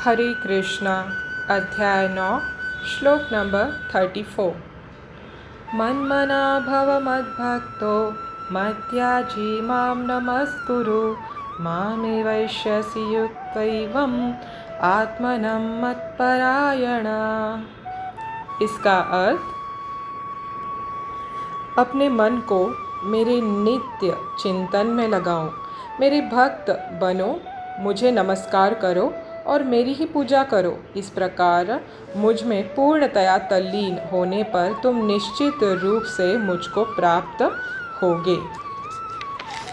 हरे कृष्णा अध्याय 9 श्लोक नंबर 34। मन्मना भव मद्भक्तो मद्याजी मां नमस्कुरु मामे वैश्यसि युक्तैवम् आत्मनं मत्परायणा। इसका अर्थ, अपने मन को मेरे नित्य चिंतन में लगाओ, मेरे भक्त बनो, मुझे नमस्कार करो और मेरी ही पूजा करो। इस प्रकार मुझ में पूर्णतया तल्लीन होने पर तुम निश्चित रूप से मुझको प्राप्त होगे।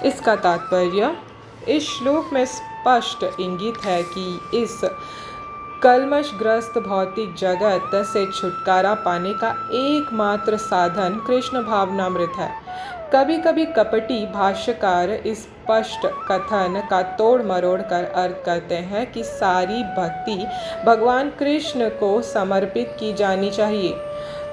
इसका तात्पर्य इस श्लोक में स्पष्ट इंगित है कि इस कल्मशग्रस्त भौतिक जगत से छुटकारा पाने का एकमात्र साधन कृष्ण भावनामृत है। कभी कभी कपटी भाष्यकार इस स्पष्ट कथन का तोड़ मरोड़ कर अर्थ करते हैं कि सारी भक्ति भगवान कृष्ण को समर्पित की जानी चाहिए।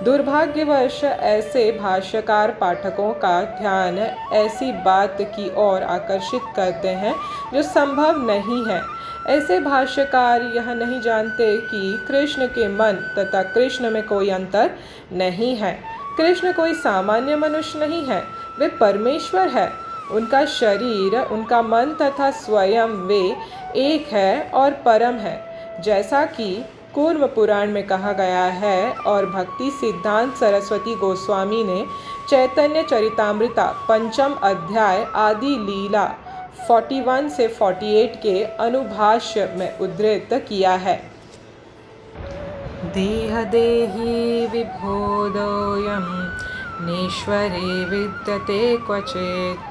दुर्भाग्यवश ऐसे भाष्यकार पाठकों का ध्यान ऐसी बात की ओर आकर्षित करते हैं जो संभव नहीं है। ऐसे भाष्यकार यह नहीं जानते कि कृष्ण के मन तथा कृष्ण में कोई अंतर नहीं है। कृष्ण कोई सामान्य मनुष्य नहीं है, वे परमेश्वर है। उनका शरीर, उनका मन तथा स्वयं वे एक है और परम है, जैसा कि कूर्म पुराण में कहा गया है और भक्ति सिद्धांत सरस्वती गोस्वामी ने चैतन्य चरितामृता पंचम अध्याय आदि लीला 41 से 48 के अनुभाष्य में उद्धृत किया है। देह देहि विभोदोयम नेश्वरे विद्यते क्वचित।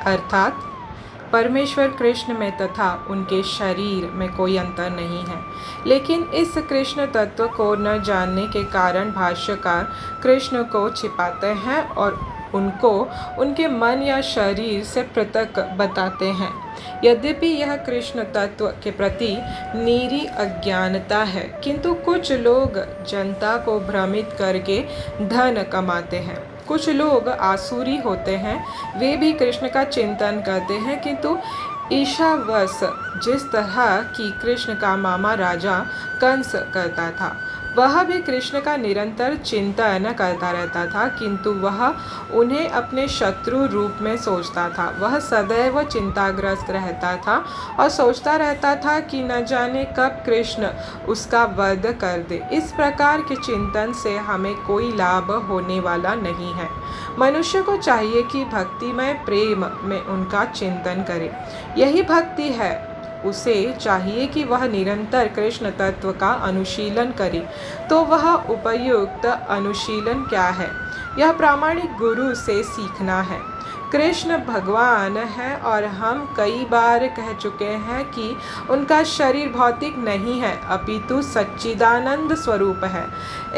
अर्थात परमेश्वर कृष्ण में तथा उनके शरीर में कोई अंतर नहीं है, लेकिन इस कृष्ण तत्व को न जानने के कारण भाष्यकार कृष्ण को छिपाते हैं और उनको उनके मन या शरीर से पृथक बताते हैं। यद्यपि यह कृष्ण तत्व के प्रति निरी अज्ञानता है, किंतु कुछ लोग जनता को भ्रमित करके धन कमाते हैं। कुछ लोग आसुरी होते हैं, वे भी कृष्ण का चिंतन करते हैं, किंतु ईर्ष्यावश जिस तरह की कृष्ण का मामा राजा कंस करता था, वह भी कृष्ण का निरंतर चिंतन करता रहता था, किंतु वह उन्हें अपने शत्रु रूप में सोचता था। वह सदैव चिंताग्रस्त रहता था और सोचता रहता था कि न जाने कब कृष्ण उसका वध कर दे। इस प्रकार के चिंतन से हमें कोई लाभ होने वाला नहीं है। मनुष्य को चाहिए कि भक्तिमय प्रेम में उनका चिंतन करे, यही भक्ति है। उसे चाहिए कि वह निरंतर कृष्ण तत्व का अनुशीलन करे। तो वह उपयुक्त अनुशीलन क्या है? यह प्रामाणिक गुरु से सीखना है। कृष्ण भगवान है और हम कई बार कह चुके हैं कि उनका शरीर भौतिक नहीं है, अपितु सच्चिदानंद स्वरूप है।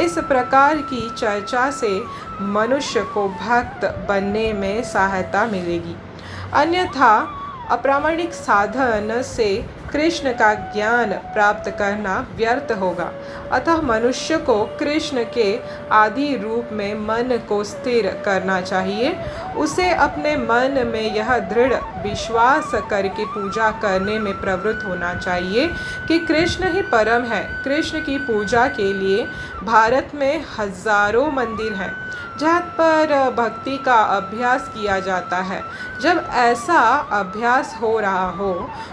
इस प्रकार की चर्चा से मनुष्य को भक्त बनने में सहायता मिलेगी, अन्यथा अप्रामाणिक साधन से कृष्ण का ज्ञान प्राप्त करना व्यर्थ होगा। अतः मनुष्य को कृष्ण के आदि रूप में मन को स्थिर करना चाहिए। उसे अपने मन में यह दृढ़ विश्वास करके पूजा करने में प्रवृत्त होना चाहिए कि कृष्ण ही परम है। कृष्ण की पूजा के लिए भारत में हजारों मंदिर हैं जहाँ पर भक्ति का अभ्यास किया जाता है। जब ऐसा अभ्यास हो रहा हो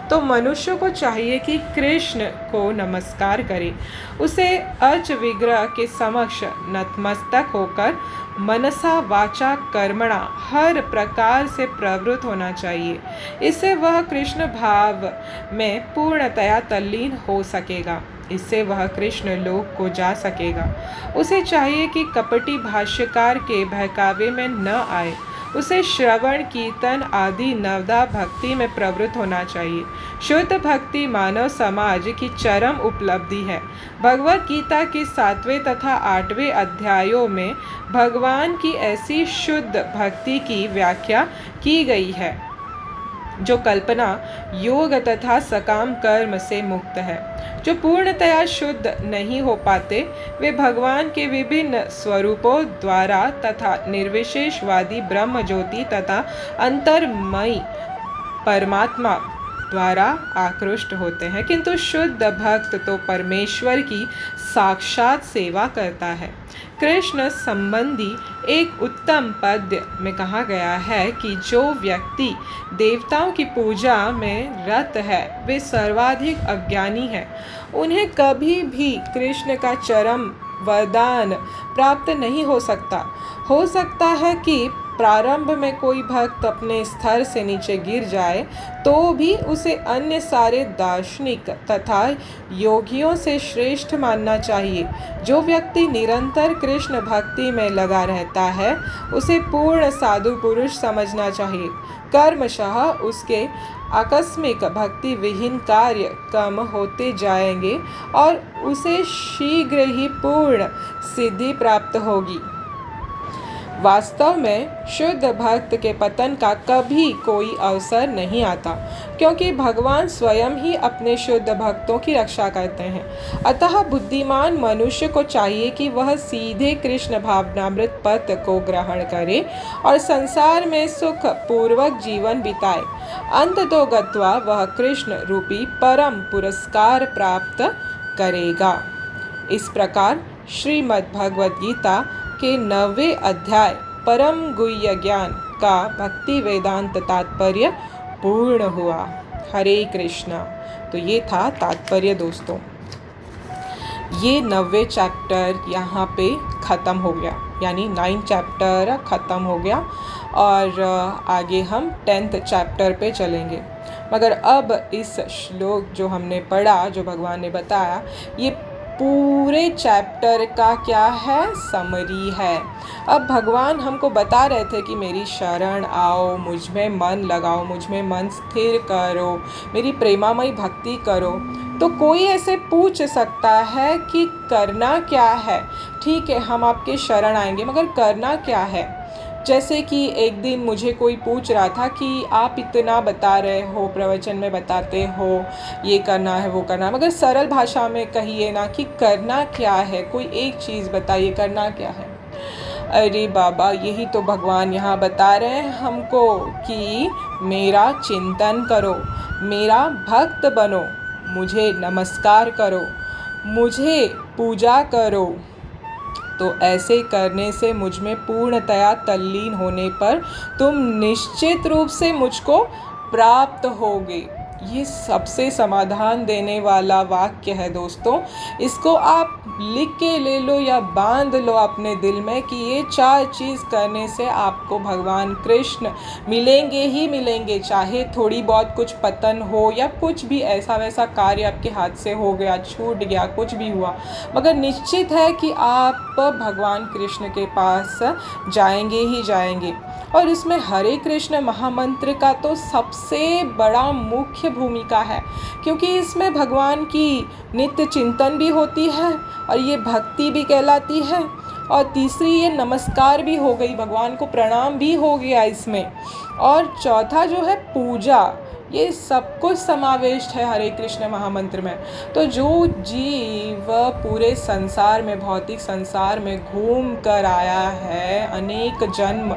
तो मनुष्य को चाहिए कि कृष्ण को नमस्कार करे, उसे अर्च विग्रह के समक्ष नतमस्तक होकर मनसा वाचा कर्मणा हर प्रकार से प्रवृत्त होना चाहिए। इससे वह कृष्ण भाव में पूर्णतया तल्लीन हो सकेगा, इससे वह कृष्ण लोक को जा सकेगा। उसे चाहिए कि कपटी भाष्यकार के बहकावे में न आए, उसे श्रवण कीर्तन आदि नवदा भक्ति में प्रवृत्त होना चाहिए। शुद्ध भक्ति मानव समाज की चरम उपलब्धि है। भगवत गीता के 7वें तथा 8वें अध्यायों में भगवान की ऐसी शुद्ध भक्ति की व्याख्या की गई है जो कल्पना योग तथा सकाम कर्म से मुक्त है। जो पूर्णतया शुद्ध नहीं हो पाते, वे भगवान के विभिन्न स्वरूपों द्वारा तथा निर्विशेषवादी ब्रह्म ज्योति तथा अंतर्मयी परमात्मा द्वारा आकृष्ट होते हैं, किंतु शुद्ध भक्त तो परमेश्वर की साक्षात सेवा करता है। कृष्ण संबंधी एक उत्तम पद्य में कहा गया है कि जो व्यक्ति देवताओं की पूजा में रत है वे सर्वाधिक अज्ञानी है। उन्हें कभी भी कृष्ण का चरम वरदान प्राप्त नहीं हो सकता। हो सकता है कि प्रारंभ में कोई भक्त अपने स्तर से नीचे गिर जाए तो भी उसे अन्य सारे दार्शनिक तथा योगियों से श्रेष्ठ मानना चाहिए। जो व्यक्ति निरंतर कृष्ण भक्ति में लगा रहता है उसे पूर्ण साधु पुरुष समझना चाहिए। कर्मशः उसके आकस्मिक भक्ति विहीन कार्य कम होते जाएंगे और उसे शीघ्र ही पूर्ण सिद्धि प्राप्त होगी। वास्तव में शुद्ध भक्त के पतन का कभी कोई अवसर नहीं आता, क्योंकि भगवान स्वयं ही अपने शुद्ध भक्तों की रक्षा करते हैं। अतः बुद्धिमान मनुष्य को चाहिए कि वह सीधे कृष्ण भावनामृत पथ को ग्रहण करे और संसार में सुख पूर्वक जीवन बिताए। अंततो गत्वा वह कृष्ण रूपी परम पुरस्कार प्राप्त करेगा। इस प्रकार श्रीमद् भगवद गीता के 9वें अध्याय परम गुह्य ज्ञान का भक्ति वेदांत तात्पर्य पूर्ण हुआ। हरे कृष्णा। तो ये था तात्पर्य दोस्तों। ये 9वें चैप्टर यहाँ पे ख़त्म हो गया, यानी 9 चैप्टर ख़त्म हो गया और आगे हम 10th चैप्टर पे चलेंगे। मगर अब इस श्लोक जो हमने पढ़ा, जो भगवान ने बताया, ये पूरे चैप्टर का क्या है, समरी है। अब भगवान हमको बता रहे थे कि मेरी शरण आओ, मुझ में मन लगाओ, मुझ में मन स्थिर करो, मेरी प्रेमामयी भक्ति करो। तो कोई ऐसे पूछ सकता है कि करना क्या है। ठीक है, हम आपके शरण आएंगे, मगर करना क्या है। जैसे कि एक दिन मुझे कोई पूछ रहा था कि आप इतना बता रहे हो, प्रवचन में बताते हो ये करना है वो करना है, मगर सरल भाषा में कहिए ना कि करना क्या है, कोई एक चीज़ बताइए, करना क्या है। अरे बाबा, यही तो भगवान यहाँ बता रहे हैं हमको कि मेरा चिंतन करो, मेरा भक्त बनो, मुझे नमस्कार करो, मुझे पूजा करो। तो ऐसे करने से मुझ में पूर्णतया तल्लीन होने पर तुम निश्चित रूप से मुझको प्राप्त होगे। ये सबसे समाधान देने वाला वाक्य है दोस्तों। इसको आप लिख के ले लो या बांध लो अपने दिल में कि ये 4 चीज़ करने से आपको भगवान कृष्ण मिलेंगे ही मिलेंगे। चाहे थोड़ी बहुत कुछ पतन हो या कुछ भी ऐसा वैसा कार्य आपके हाथ से हो गया, छूट गया, कुछ भी हुआ, मगर निश्चित है कि आप भगवान कृष्ण के पास जाएंगे ही जाएंगे। और इसमें हरे कृष्ण महामंत्र का तो सबसे बड़ा मुख्य भूमिका है, क्योंकि इसमें भगवान की नित्य चिंतन भी होती है और ये भक्ति भी कहलाती है। और तीसरी ये नमस्कार भी हो गई, भगवान को प्रणाम भी हो गया इसमें। और चौथा जो है पूजा, ये सब कुछ समावेश है हरे कृष्ण महामंत्र में। तो जो जीव पूरे संसार में, भौतिक संसार में घूम कर आया है, अनेक जन्म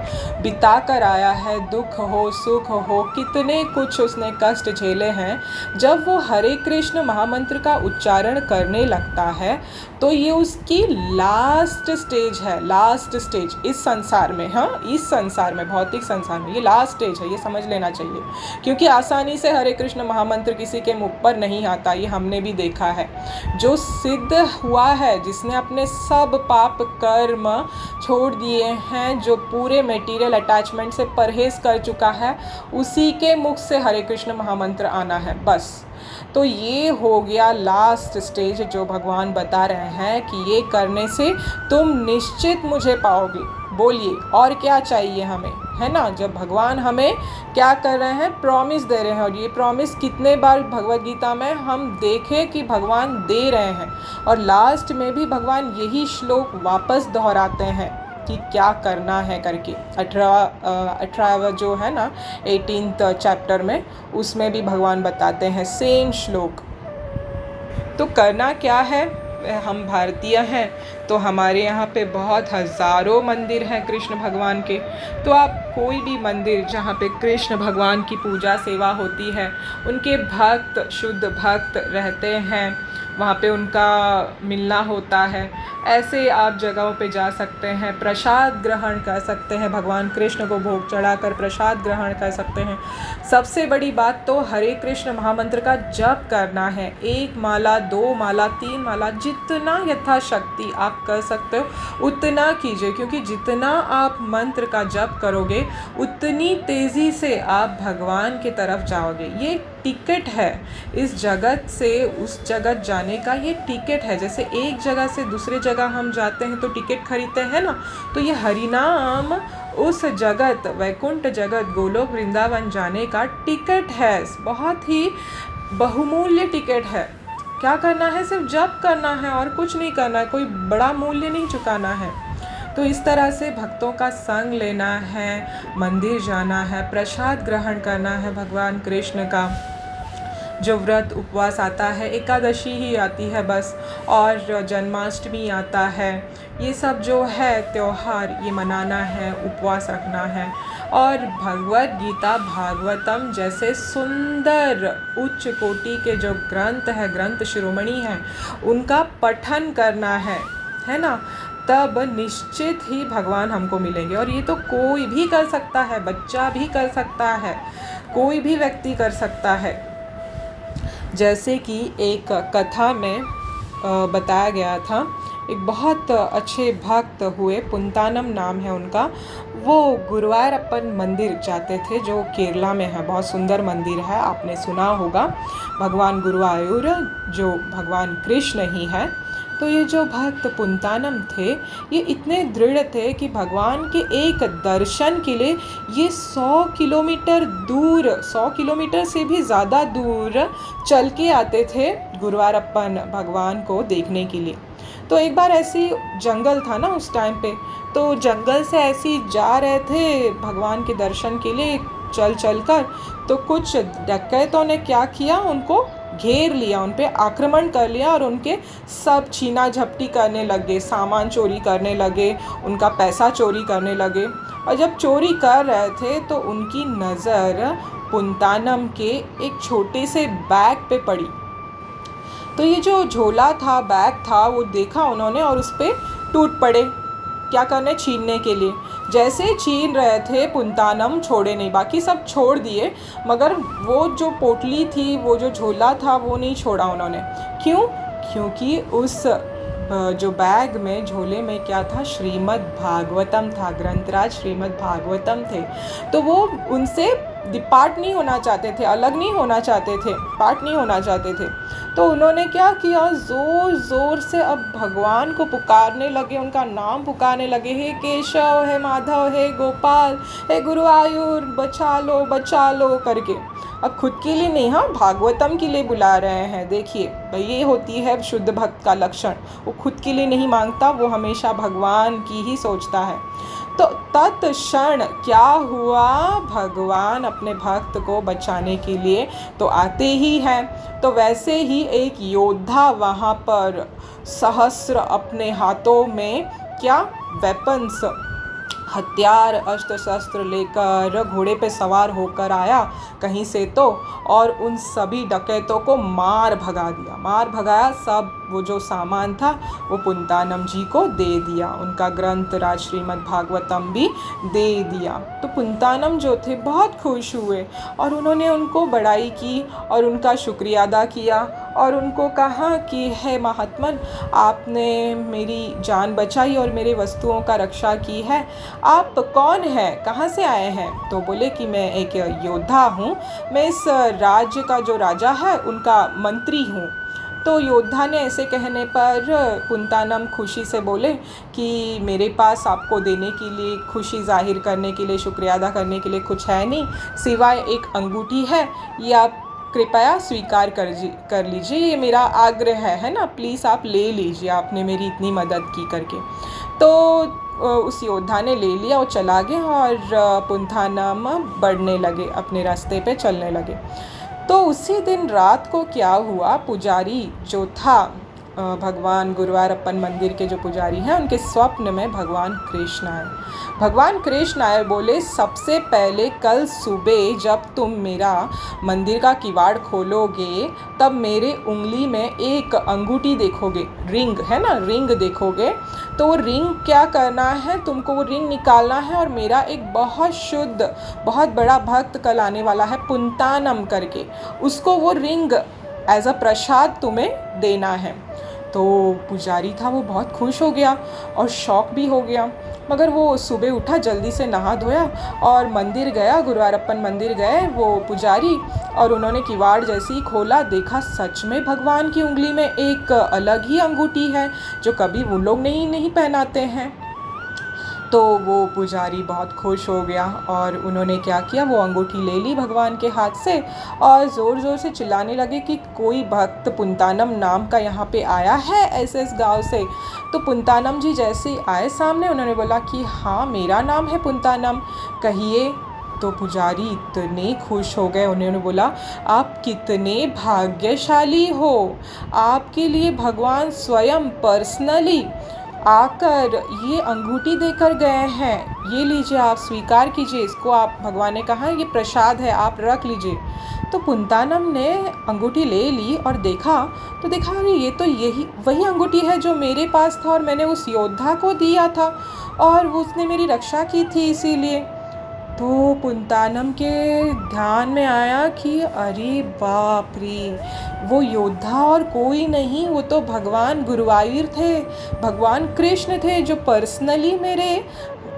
बिता कर आया है, दुख हो सुख हो, कितने कुछ उसने कष्ट झेले हैं, जब वो हरे कृष्ण महामंत्र का उच्चारण करने लगता है तो ये उसकी लास्ट स्टेज है, लास्ट स्टेज इस संसार में। हाँ, इस संसार में, भौतिक संसार में ये लास्ट स्टेज है, ये समझ लेना चाहिए। क्योंकि आसानी से हरे कृष्ण महामंत्र किसी के मुख पर नहीं आता, ये हमने भी देखा है। जो सिद्ध हुआ है, जिसने अपने सब पाप कर्म छोड़ दिए हैं, जो पूरे मटेरियल अटैचमेंट से परहेज कर चुका है, उसी के मुख से हरे कृष्ण महामंत्र आना है बस। तो ये हो गया लास्ट स्टेज जो भगवान बता रहे हैं कि ये करने से तुम निश्चित मुझे पाओगे। बोलिए और क्या चाहिए हमें, है ना। जब भगवान हमें क्या कर रहे हैं, प्रॉमिस दे रहे हैं, और ये प्रॉमिस कितने बार भगवद गीता में हम देखें कि भगवान दे रहे हैं। और लास्ट में भी भगवान यही श्लोक वापस दोहराते हैं कि क्या करना है करके। 18वां जो है ना 18th चैप्टर में, उसमें भी भगवान बताते हैं सेम श्लोक। तो करना क्या है, हम भारतीय हैं तो हमारे यहाँ पे बहुत हज़ारों मंदिर हैं कृष्ण भगवान के। तो आप कोई भी मंदिर जहाँ पे कृष्ण भगवान की पूजा सेवा होती है, उनके भक्त शुद्ध भक्त रहते हैं, वहाँ पे उनका मिलना होता है, ऐसे आप जगहों पे जा सकते हैं, प्रसाद ग्रहण कर सकते हैं, भगवान कृष्ण को भोग चढ़ाकर प्रसाद ग्रहण कर सकते हैं। सबसे बड़ी बात तो हरे कृष्ण महामंत्र का जप करना है। 1 माला 2 माला 3 माला जितना यथाशक्ति आप कर सकते हो उतना कीजिए, क्योंकि जितना आप मंत्र का जप करोगे उतनी तेज़ी से आप भगवान की तरफ जाओगे। ये टिकट है इस जगत से उस जगत जाने का, ये टिकट है। जैसे एक जगह से दूसरे जगह हम जाते हैं तो टिकट खरीदते हैं ना, तो ये हरिनाम उस जगत वैकुंठ जगत गोलोक वृंदावन जाने का टिकट है। बहुत ही बहुमूल्य टिकट है। क्या करना है? सिर्फ जप करना है और कुछ नहीं करना है, कोई बड़ा मूल्य नहीं चुकाना है। तो इस तरह से भक्तों का संग लेना है, मंदिर जाना है, प्रसाद ग्रहण करना है भगवान कृष्ण का। जो व्रत उपवास आता है, एकादशी ही आती है बस, और जन्माष्टमी आता है, ये सब जो है त्यौहार ये मनाना है, उपवास रखना है। और भगवत गीता भागवतम जैसे सुंदर उच्च कोटि के जो ग्रंथ है, ग्रंथ शिरोमणि हैं, उनका पठन करना है ना, तब निश्चित ही भगवान हमको मिलेंगे। और ये तो कोई भी कर सकता है, बच्चा भी कर सकता है, कोई भी व्यक्ति कर सकता है। जैसे कि एक कथा में बताया गया था, एक बहुत अच्छे भक्त हुए, पुंतानम नाम है उनका, वो गुरुवायूरप्पन मंदिर जाते थे जो केरला में है। बहुत सुंदर मंदिर है, आपने सुना होगा। भगवान गुरुवायूर जो भगवान कृष्ण ही है। तो ये जो भक्त पुंतानम थे, ये इतने दृढ़ थे कि भगवान के एक दर्शन के लिए ये 100 किलोमीटर दूर, 100 किलोमीटर से भी ज़्यादा दूर चल के आते थे गुरुवायूरप्पन भगवान को देखने के लिए। तो एक बार ऐसी जंगल था ना उस टाइम पे, तो जंगल से ऐसी जा रहे थे भगवान के दर्शन के लिए चल कर, तो कुछ डकैतों ने क्या किया, उनको घेर लिया, उन पे आक्रमण कर लिया और उनके सब छीना झपटी करने लगे, सामान चोरी करने लगे, उनका पैसा चोरी करने लगे। और जब चोरी कर रहे थे तो उनकी नज़र पुंतानम के एक छोटे से बैग पे पड़ी। तो ये जो झोला था, बैग था, वो देखा उन्होंने और उस पर टूट पड़े। क्या करने? छीनने के लिए। जैसे छीन रहे थे, पुंतानम छोड़े नहीं, बाकी सब छोड़ दिए, मगर वो जो पोटली थी, वो जो झोला था, वो नहीं छोड़ा उन्होंने। क्यों? क्योंकि उस जो बैग में, झोले में क्या था? श्रीमद् भागवतम था, ग्रंथराज श्रीमद् भागवतम थे। तो वो उनसे डिपार्ट नहीं होना चाहते थे, अलग नहीं होना चाहते थे, पार्ट नहीं होना चाहते थे। तो उन्होंने क्या किया? ज़ोर ज़ोर से अब भगवान को पुकारने लगे, उनका नाम पुकारने लगे, हे केशव, हे माधव, हे गोपाल, हे गुरुवायूर, बचा लो करके। अब खुद के लिए नहीं, हाँ, भागवतम के लिए बुला रहे हैं। देखिए भाई, ये होती है शुद्ध भक्त का लक्षण। वो खुद के लिए नहीं मांगता, वो हमेशा भगवान की ही सोचता है। तो तत्क्षण क्या हुआ? भगवान अपने भक्त को बचाने के लिए तो आते ही हैं। तो वैसे ही एक योद्धा वहाँ पर सहस्र अपने हाथों में क्या वेपन्स, हथियार, अस्त्र शस्त्र लेकर घोड़े पे सवार होकर आया कहीं से तो, और उन सभी डकैतों को मार भगाया। सब वो जो सामान था वो पुंतानम जी को दे दिया, उनका ग्रंथ राज श्रीमद् भागवतम भी दे दिया। तो पुंतानम जो थे बहुत खुश हुए और उन्होंने उनको बड़ाई की और उनका शुक्रिया अदा किया और उनको कहा कि हे महात्मन, आपने मेरी जान बचाई और मेरे वस्तुओं का रक्षा की है। आप कौन हैं? कहाँ से आए हैं? तो बोले कि मैं एक योद्धा हूँ, मैं इस राज्य का जो राजा है उनका मंत्री हूँ। तो योद्धा ने ऐसे कहने पर पुंतानम खुशी से बोले कि मेरे पास आपको देने के लिए, खुशी जाहिर करने के लिए, शुक्रिया अदा करने के लिए कुछ है नहीं, सिवाय एक अंगूठी है, ये आप कृपया स्वीकार कर लीजिए, ये मेरा आग्रह है ना, प्लीज़ आप ले लीजिए, आपने मेरी इतनी मदद की करके। तो उस योद्धा ने ले लिया और चला गया और पुंतानम बढ़ने लगे, अपने रास्ते पे चलने लगे। तो उसी दिन रात को क्या हुआ, पुजारी जो था भगवान गुरुवारप्पन मंदिर के जो पुजारी हैं उनके स्वप्न में भगवान कृष्ण आए। भगवान कृष्ण आए, बोले सबसे पहले कल सुबह जब तुम मेरा मंदिर का किवाड़ खोलोगे तब मेरे उंगली में एक अंगूठी देखोगे, रिंग है ना, रिंग देखोगे, तो वो रिंग क्या करना है, तुमको वो रिंग निकालना है और मेरा एक बहुत शुद्ध बहुत बड़ा भक्त कल आने वाला है पुंतानम करके, उसको वो रिंग एज अ प्रसाद तुम्हें देना है। तो पुजारी था वो बहुत खुश हो गया और शौक भी हो गया, मगर वो सुबह उठा, जल्दी से नहा धोया और मंदिर गया, गुरुवारप्पन मंदिर गए वो पुजारी, और उन्होंने किवाड़ जैसे ही खोला, देखा सच में भगवान की उंगली में एक अलग ही अंगूठी है जो कभी वो लोग नहीं पहनाते हैं। तो वो पुजारी बहुत खुश हो गया और उन्होंने क्या किया, वो अंगूठी ले ली भगवान के हाथ से और ज़ोर ज़ोर से चिल्लाने लगे कि कोई भक्त पुंतानम नाम का यहाँ पे आया है ऐसे गांव से। तो पुंतानम जी जैसे ही आए सामने, उन्होंने बोला कि हाँ मेरा नाम है पुंतानम, कहिए। तो पुजारी इतने खुश हो गए, उन्होंने बोला आप कितने भाग्यशाली हो, आपके लिए भगवान स्वयं पर्सनली आकर ये अंगूठी देकर गए हैं, ये लीजिए आप स्वीकार कीजिए इसको, आप भगवान ने कहा ये प्रसाद है आप रख लीजिए। तो पुंतानम ने अंगूठी ले ली और देखा, तो देखा अरे ये तो यही वही अंगूठी है जो मेरे पास था और मैंने उस योद्धा को दिया था और उसने मेरी रक्षा की थी इसीलिए। तो पुंतानम के ध्यान में आया कि अरे बाप रे, वो योद्धा और कोई नहीं, वो तो भगवान गुरुवायूर थे, भगवान कृष्ण थे जो पर्सनली मेरे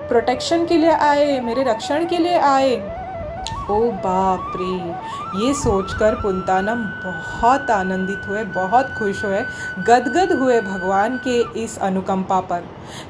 प्रोटेक्शन के लिए आए, मेरे रक्षण के लिए आए। ओ बाप रे, ये सोचकर पुंतानम बहुत आनंदित हुए, बहुत खुश हुए, गदगद हुए भगवान के इस अनुकंपा पर।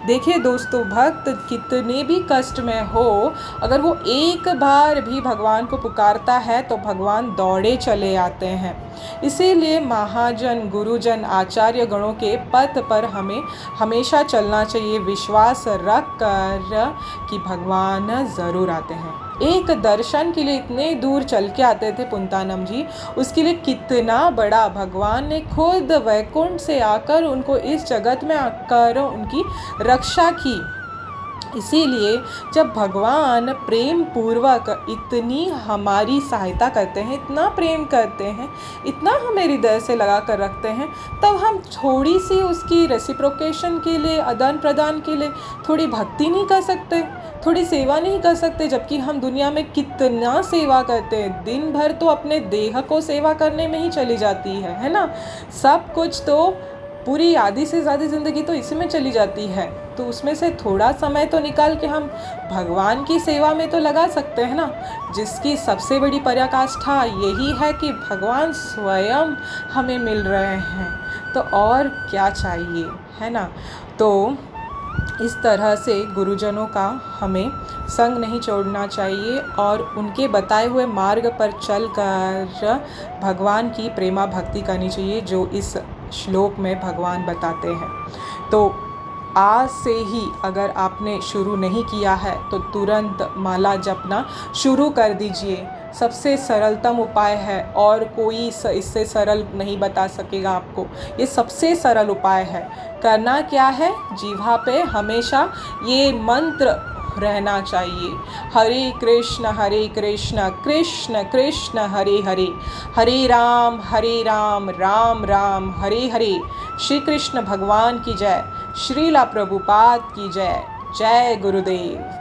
देखिए दोस्तों, भक्त कितने भी कष्ट में हो, अगर वो एक बार भी भगवान को पुकारता है तो भगवान दौड़े चले आते हैं। इसीलिए महाजन, गुरुजन, आचार्य गणों के पथ पर हमें हमेशा चलना चाहिए, विश्वास रख कर कि भगवान ज़रूर आते हैं। एक दर्शन के लिए इतने दूर चल के आते थे पुंतानम जी, उसके लिए कितना बड़ा भगवान ने खुद वैकुंठ से आकर उनको इस जगत में आकर उनकी रक्षा की। इसीलिए जब भगवान प्रेम पूर्वक इतनी हमारी सहायता करते हैं, इतना प्रेम करते हैं, इतना हमें हृदय से लगा कर रखते हैं, तब हम थोड़ी सी उसकी रेसिप्रोकेशन के लिए, आदान प्रदान के लिए थोड़ी भक्ति नहीं कर सकते, थोड़ी सेवा नहीं कर सकते? जबकि हम दुनिया में कितना सेवा करते हैं, दिन भर तो अपने देह को सेवा करने में ही चली जाती है ना। सब कुछ तो पूरी आधी से ज़्यादा ज़िंदगी तो इसी में चली जाती है, तो उसमें से थोड़ा समय तो निकाल के हम भगवान की सेवा में तो लगा सकते हैं ना, जिसकी सबसे बड़ी पराकाष्ठा यही है कि भगवान स्वयं हमें मिल रहे हैं, तो और क्या चाहिए, है ना। तो इस तरह से गुरुजनों का हमें संग नहीं छोड़ना चाहिए और उनके बताए हुए मार्ग पर चलकर भगवान की प्रेमा भक्ति करनी चाहिए, जो इस श्लोक में भगवान बताते हैं। तो आज से ही अगर आपने शुरू नहीं किया है तो तुरंत माला जपना शुरू कर दीजिए। सबसे सरलतम उपाय है और कोई इससे सरल नहीं बता सकेगा आपको। ये सबसे सरल उपाय है। करना क्या है, जीवा पे हमेशा ये मंत्र रहना चाहिए, हरे कृष्ण कृष्ण कृष्ण हरे हरे, हरे राम राम राम हरे हरे। श्री कृष्ण भगवान की जय, श्रीला प्रभुपाद की जय। जय गुरुदेव।